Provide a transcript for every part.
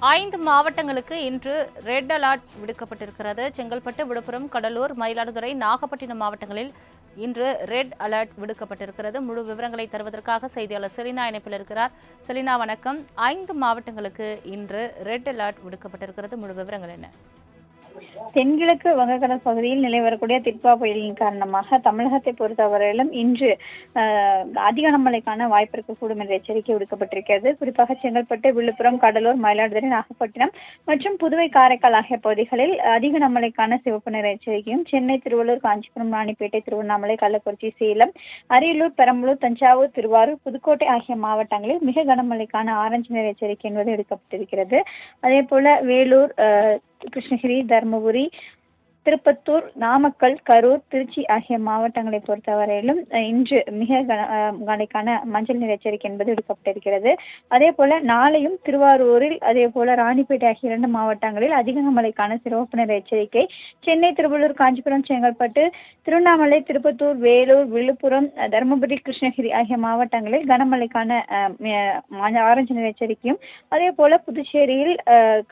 5 மாவட்டங்களுக்கு இன்று red alert விடுக்கப்பட்டிருக்கிறது. செங்கல்பட்டு, விழுப்புரம், கடலூர், மயிலாடுதுறை, நாகப்பட்டினம் மாவட்டங்களில் இன்று ரெட் அலர்ட் விடுக்கப்பட்டிருக்கிறது. முழு விவரங்களை தருவதற்காக செய்தியாளர் செலினா இணைப்பில் இருக்கிறார். செலினா, வணக்கம். 5 மாவட்டங்களுக்கு இன்று ரெட் அலர்ட் விடுக்கப்பட்டிருக்கிறது. முழு விவரங்கள் என்ன? தென்கிழக்கு வங்கக்கடல் பகுதியில் நிலை வரக்கூடிய திட்வா புயலின் காரணமாக தமிழகத்தை பொறுத்தவரையிலும் இன்று அதிக கனமழைக்கான வாய்ப்பு இருக்கக்கூடும் என்ற எச்சரிக்கை விடுக்கப்பட்டிருக்கிறது. குறிப்பாக செங்கல்பட்டு, விழுப்புரம், கடலூர், மயிலாடுதுறை, நாகப்பட்டினம் மற்றும் புதுவை, காரைக்கால் ஆகிய பகுதிகளில் அதிக கனமழைக்கான சிவப்பு நிற எச்சரிக்கையும், சென்னை, திருவள்ளூர், காஞ்சிபுரம், ராணிப்பேட்டை, திருவண்ணாமலை, கள்ளக்குறிச்சி, சேலம், அரியலூர், பெரம்பலூர், தஞ்சாவூர், திருவாரூர், புதுக்கோட்டை ஆகிய மாவட்டங்களில் மிக கனமழைக்கான ஆரஞ்சு நிற எச்சரிக்கை என்பது எடுக்கப்பட்டிருக்கிறது. அதே போல வேலூர், கிருஷ்ணகிரி, தருமபுரி, திருப்பத்தூர், நாமக்கல், கரூர், திருச்சி ஆகிய மாவட்டங்களை பொறுத்தவரையிலும் இன்று மிக கனமழைக்கான மஞ்சள் நிற எச்சரிக்கை என்பது விடுக்கப்பட்டிருக்கிறது. அதே போல நாளையும் திருவாரூரில், அதே போல ராணிப்பேட்டை ஆகிய 2 மாவட்டங்களில் அதிக கனமழைக்கான சிவப்பு நிற எச்சரிக்கை, சென்னை, திருவள்ளூர், காஞ்சிபுரம், செங்கல்பட்டு, திருவண்ணாமலை, திருப்பத்தூர், வேலூர், விழுப்புரம், தருமபுரி, கிருஷ்ணகிரி ஆகிய மாவட்டங்களில் கனமழைக்கான ஆரஞ்சு நிற எச்சரிக்கையும், அதே போல புதுச்சேரியில்,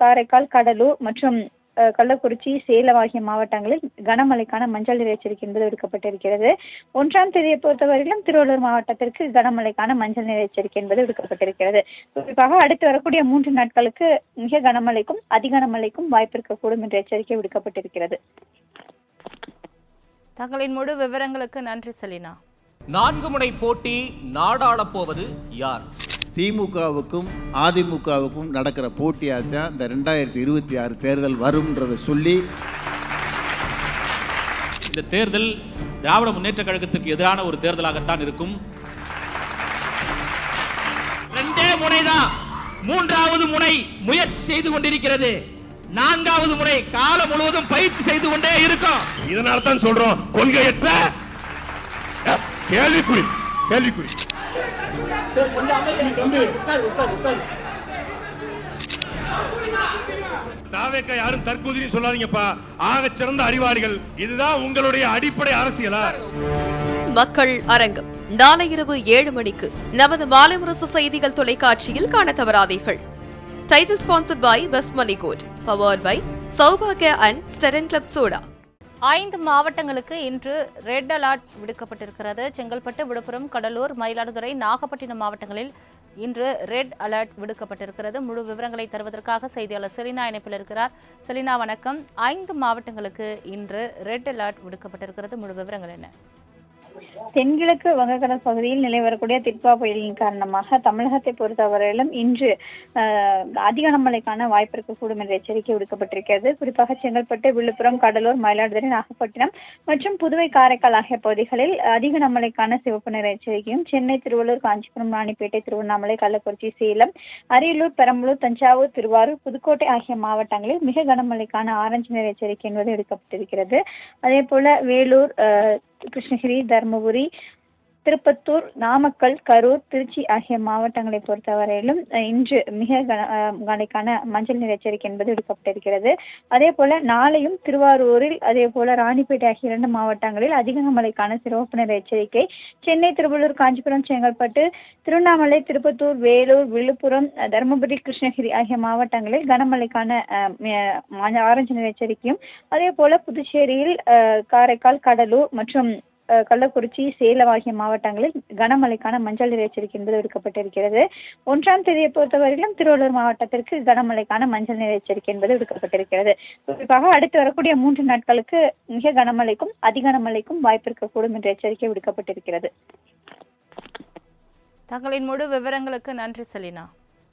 காரைக்கால், கடலூர் மற்றும் கள்ளக்குறிச்சி, சேலம் ஆகிய மாவட்டங்களில் கனமழைக்கான மஞ்சள் நிற எச்சரிக்கை என்பது விடுக்கப்பட்டிருக்கிறது. 1ஆம் தேதியை பொறுத்தவரையிலும் திருவள்ளூர் மாவட்டத்திற்கு கனமழைக்கான மஞ்சள் நிற எச்சரிக்கை என்பது விடுக்கப்பட்டிருக்கிறது. குறிப்பாக அடுத்து வரக்கூடிய 3 நாட்களுக்கு மிக கனமழைக்கும் அதிக கனமழைக்கும் வாய்ப்பு இருக்கக்கூடும் என்ற எச்சரிக்கை விடுக்கப்பட்டிருக்கிறது. தங்களின் முழு விவரங்களுக்கு நன்றி செலினா. 4 முனை போட்டி நாடாளப் போவது யார்? திமுகவுக்கும் அதிமுகவுக்கும் நடக்கிற போட்டியாக தான் இந்த 2026 தேர்தல் வரும்ன்றதை சொல்லி, இந்த தேர்தல் திராவிட முன்னேற்ற கழகத்துக்கு எதிரான ஒரு தேர்தலாகத்தான் இருக்கும். 2 முனைதான், 3வது முனை முயற்சி செய்து கொண்டிருக்கிறது. 4வது முறை காலம் முழுவதும் பயிற்சி செய்து கொண்டே இருக்கும். இதனால தான் சொல்றோம், கொள்கையற்ற கேள்விக்குறி கேள்விக்குறி. தாவேக்கா யாரும் தற்கூதின்னு சொல்லாதீங்கப்பா. ஆக சிறந்த அறிவாளிகள். இதுதான் உங்களுடைய அடிப்படை அரசியலா? மக்கள் அரங்கம் நாளை இரவு 7 மணிக்கு நமது மாலை முரசு செய்திகள் தொலைக்காட்சியில் காண தவறாதீர்கள். Title sponsored by best money gold, powered by சௌபாகியா அண்ட் ஸ்டெரன் கிளப் சோடா. 5 மாவட்டங்களுக்கு இன்று ரெட் அலர்ட் விடுக்கப்பட்டிருக்கிறது. செங்கல்பட்டு, விழுப்புரம், கடலூர், மயிலாடுதுறை, நாகப்பட்டினம் மாவட்டங்களில் இன்று ரெட் அலர்ட் விடுக்கப்பட்டிருக்கிறது. முழு விவரங்களை தருவதற்காக செய்தியாளர் செலினா இணைப்பில் இருக்கிறார். செலினா, வணக்கம். 5 மாவட்டங்களுக்கு இன்று ரெட் அலர்ட் விடுக்கப்பட்டிருக்கிறது. முழு விவரங்கள் என்ன? தென்கிழக்கு வங்கக்கடல் பகுதியில் நிலை வரக்கூடிய திட்வா புயலின் காரணமாக தமிழகத்தை பொறுத்தவரையிலும் இன்று அதிக கனமழைக்கான வாய்ப்பு இருக்கக்கூடும் என்ற எச்சரிக்கை விடுக்கப்பட்டிருக்கிறது. குறிப்பாக செங்கல்பட்டு, விழுப்புரம், கடலூர், மயிலாடுதுறை, நாகப்பட்டினம் மற்றும் புதுவை, காரைக்கால் ஆகிய பகுதிகளில் அதிக கனமழைக்கான சிவப்பு நிற எச்சரிக்கையும், சென்னை, திருவள்ளூர், காஞ்சிபுரம், ராணிப்பேட்டை, திருவண்ணாமலை, கள்ளக்குறிச்சி, சேலம், அரியலூர், பெரம்பலூர், தஞ்சாவூர், திருவாரூர், புதுக்கோட்டை ஆகிய மாவட்டங்களில் மிக கனமழைக்கான ஆரஞ்சு நிற எச்சரிக்கை என்பது எடுக்கப்பட்டிருக்கிறது. அதே போல வேலூர், கிருஷ்ணகிரி, தருமபுரி, திருப்பத்தூர், நாமக்கல், கரூர், திருச்சி ஆகிய மாவட்டங்களை பொறுத்தவரையிலும் இன்று மிக கனமழைக்கான மஞ்சள் நிற எச்சரிக்கை என்பது விடுக்கப்பட்டிருக்கிறது. அதே போல நாளையும் திருவாரூரில், அதே போல ராணிப்பேட்டை ஆகிய 2 மாவட்டங்களில் அதிக கனமழைக்கான சிவப்பு நிற எச்சரிக்கை, சென்னை, திருவள்ளூர், காஞ்சிபுரம், செங்கல்பட்டு, திருவண்ணாமலை, திருப்பத்தூர், வேலூர், விழுப்புரம், தருமபுரி, கிருஷ்ணகிரி ஆகிய மாவட்டங்களில் கனமழைக்கான ஆரஞ்சு நிற எச்சரிக்கையும், அதே போல புதுச்சேரியில், காரைக்கால், கடலூர் மற்றும் கள்ளக்குறிச்சி, சேலம் ஆகிய மாவட்டங்களில் கனமழைக்கான மஞ்சள் நிற எச்சரிக்கை என்பது விடுக்கப்பட்டிருக்கிறது. 1ஆம் தேதியை பொறுத்தவரையிலும் திருவள்ளூர் மாவட்டத்திற்கு கனமழைக்கான மஞ்சள் நிற எச்சரிக்கை என்பது விடுக்கப்பட்டிருக்கிறது. குறிப்பாக அடுத்து வரக்கூடிய 3 நாட்களுக்கு மிக கனமழைக்கும் அதிக கனமழைக்கும் வாய்ப்பு இருக்கக்கூடும் என்ற எச்சரிக்கை விடுக்கப்பட்டிருக்கிறது. தங்களின் முழு விவரங்களுக்கு நன்றி செலினா.